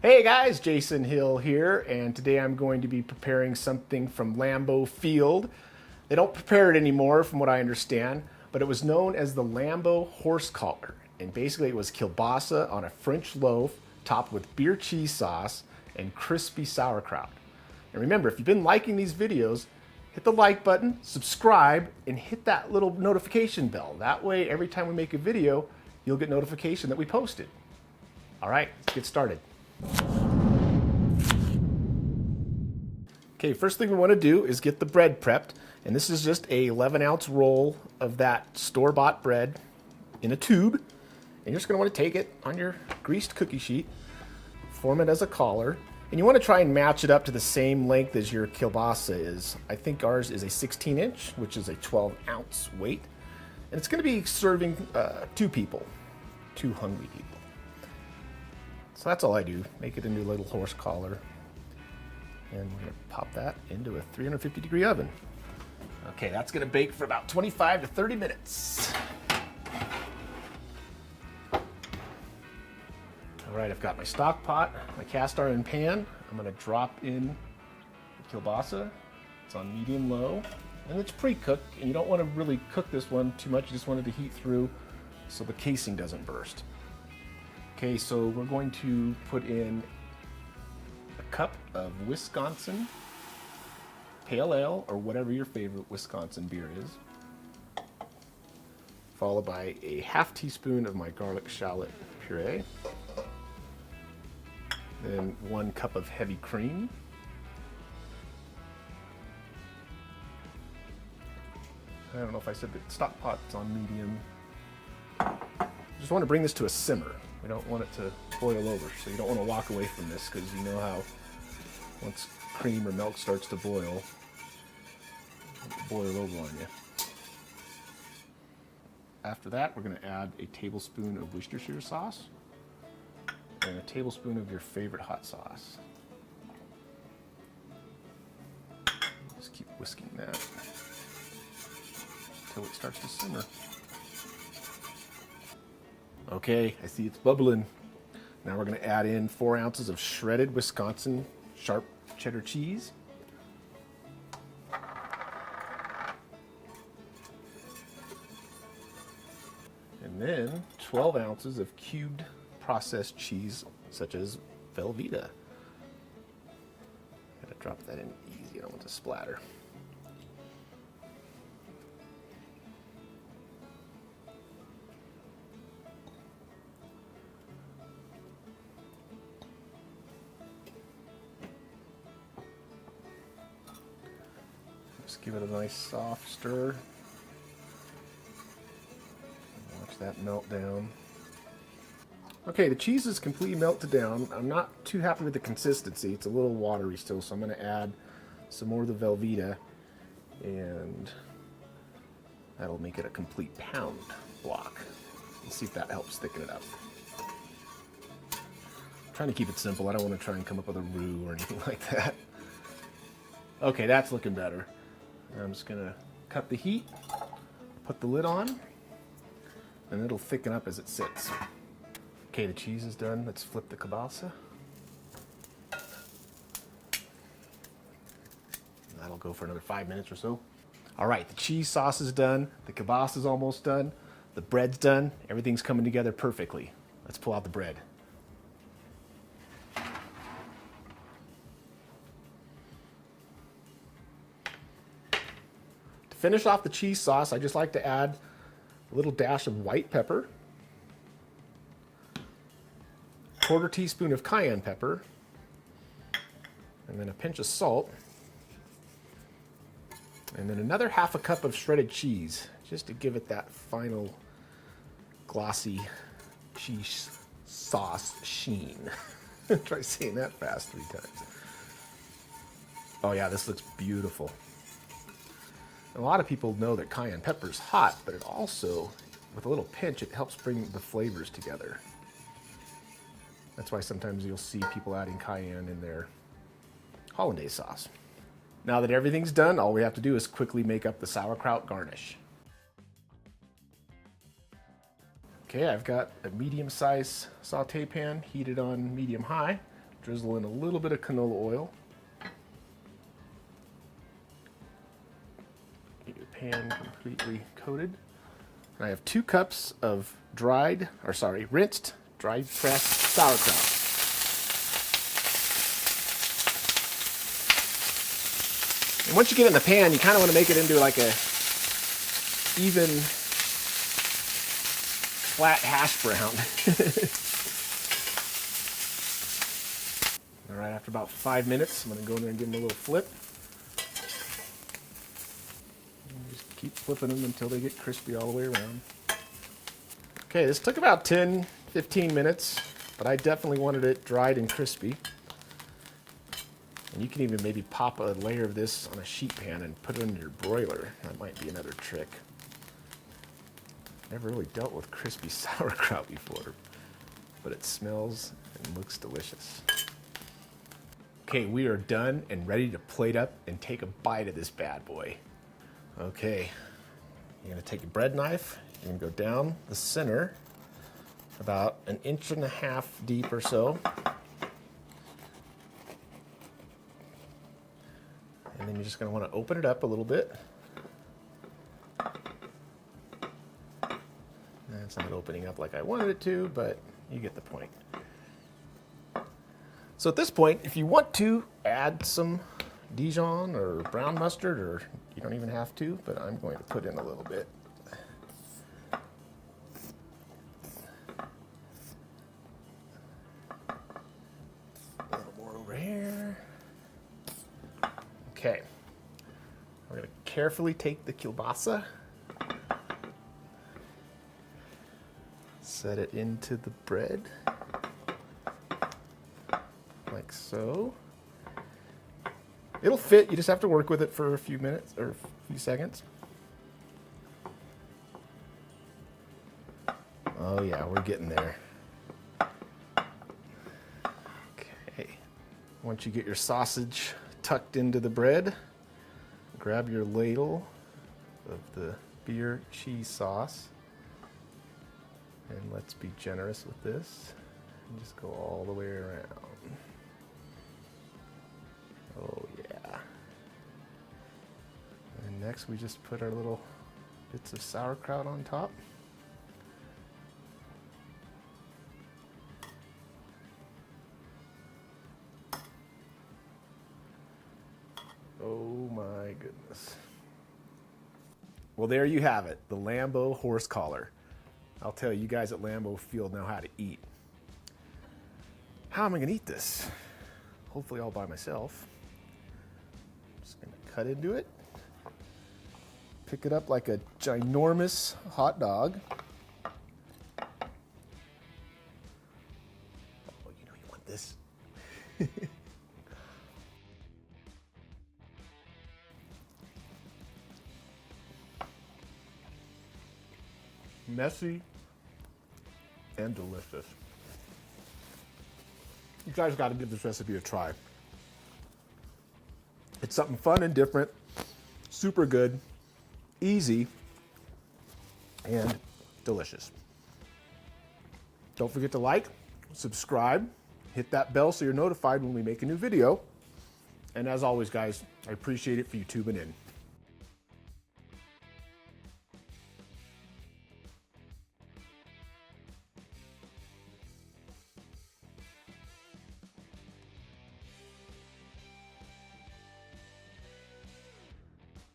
Hey guys, Jason Hill here, and today I'm going to be preparing something from Lambeau Field. They don't prepare it anymore from what I understand, but it was known as the Lambeau horse collar. And basically it was kielbasa on a French loaf topped with beer cheese sauce and crispy sauerkraut. And remember, if you've been liking these videos, hit the like button, subscribe, and hit that little notification bell. That way, every time we make a video, you'll get notification that we posted. All right, let's get started. Okay, first thing we want to do is get the bread prepped, and this is just a 11-ounce roll of that store-bought bread in a tube, and you're just going to want to take it on your greased cookie sheet, form it as a collar, and you want to try and match it up to the same length as your kielbasa is. I think ours is a 16-inch, which is a 12-ounce weight, and it's going to be serving 2 people, 2 hungry people. So that's all I do, make it into a little horse collar. And we're gonna pop that into a 350-degree oven. Okay, that's gonna bake for about 25 to 30 minutes. All right, I've got my stock pot, my cast iron pan. I'm gonna drop in the kielbasa. It's on medium low, and it's pre-cooked, and you don't wanna really cook this one too much. You just want it to heat through so the casing doesn't burst. Okay, so we're going to put in a cup of Wisconsin Pale Ale, or whatever your favorite Wisconsin beer is, followed by a half teaspoon of my garlic shallot puree, then 1 cup of heavy cream, I don't know if I said the stock pot's on medium. Just want to bring this to a simmer. We don't want it to boil over, so you don't want to walk away from this, because you know how once cream or milk starts to boil, it'll boil over on you. After that, we're going to add a tablespoon of Worcestershire sauce and a tablespoon of your favorite hot sauce. Just keep whisking that until it starts to simmer. Okay, I see it's bubbling. Now we're going to add in 4 ounces of shredded Wisconsin sharp cheddar cheese. And then 12 ounces of cubed processed cheese, such as Velveeta. Gotta drop that in easy, I don't want to splatter. Just give it a nice soft stir. Watch that melt down. Okay, the cheese is completely melted down. I'm not too happy with the consistency. It's a little watery still, so I'm going to add some more of the Velveeta, and that'll make it a complete pound block. Let's see if that helps thicken it up. I'm trying to keep it simple. I don't want to try and come up with a roux or anything like that. Okay, that's looking better. I'm just gonna cut the heat, put the lid on, and it'll thicken up as it sits. Okay, the cheese is done. Let's flip the kielbasa. That'll go for another 5 minutes or so. All right, the cheese sauce is done. The kielbasa is almost done. The bread's done. Everything's coming together perfectly. Let's pull out the bread. Finish off the cheese sauce, I just like to add a little dash of white pepper, 1/4 teaspoon of cayenne pepper, and then a pinch of salt, and then another 1/2 cup of shredded cheese, just to give it that final glossy cheese sauce sheen. Try saying that fast 3 times. Oh yeah, this looks beautiful. A lot of people know that cayenne pepper is hot, but it also, with a little pinch, it helps bring the flavors together. That's why sometimes you'll see people adding cayenne in their hollandaise sauce. Now that everything's done, all we have to do is quickly make up the sauerkraut garnish. Okay, I've got a medium-sized saute pan heated on medium-high. Drizzle in a little bit of canola oil. Get your pan completely coated. And I have 2 cups of rinsed, dried pressed sauerkraut. And once you get it in the pan, you kind of want to make it into like a even, flat hash brown. All right, after about 5 minutes, I'm going to go in there and give them a little flip. And just keep flipping them until they get crispy all the way around. Okay, this took about 10, 15 minutes, but I definitely wanted it dried and crispy. And you can even maybe pop a layer of this on a sheet pan and put it in your broiler. That might be another trick. Never really dealt with crispy sauerkraut before, but it smells and looks delicious. Okay, we are done and ready to plate up and take a bite of this bad boy. Okay, you're gonna take a bread knife, you're gonna go down the center, about 1.5 inches deep or so. And then you're just gonna wanna open it up a little bit. It's not opening up like I wanted it to, but you get the point. So at this point, if you want to add some Dijon or brown mustard, or you don't even have to, but I'm going to put in a little bit. A little more over here. Okay. We're going to carefully take the kielbasa, set it into the bread, like so. It'll fit, you just have to work with it for a few minutes or a few seconds. Oh yeah, we're getting there. Okay, once you get your sausage tucked into the bread, grab your ladle of the beer cheese sauce, and let's be generous with this and just go all the way around. Oh yeah. And next we just put our little bits of sauerkraut on top. Oh my goodness. Well, there you have it, the Lambeau horse collar. I'll tell you guys at Lambeau Field know how to eat. How am I gonna eat this? Hopefully all by myself. Just gonna cut into it. Pick it up like a ginormous hot dog. Oh, you know you want this. Messy and delicious. You guys got to give this recipe a try. It's something fun and different, super good, easy, and delicious. Don't forget to like, subscribe, hit that bell so you're notified when we make a new video. And as always, guys, I appreciate it for you tuning in.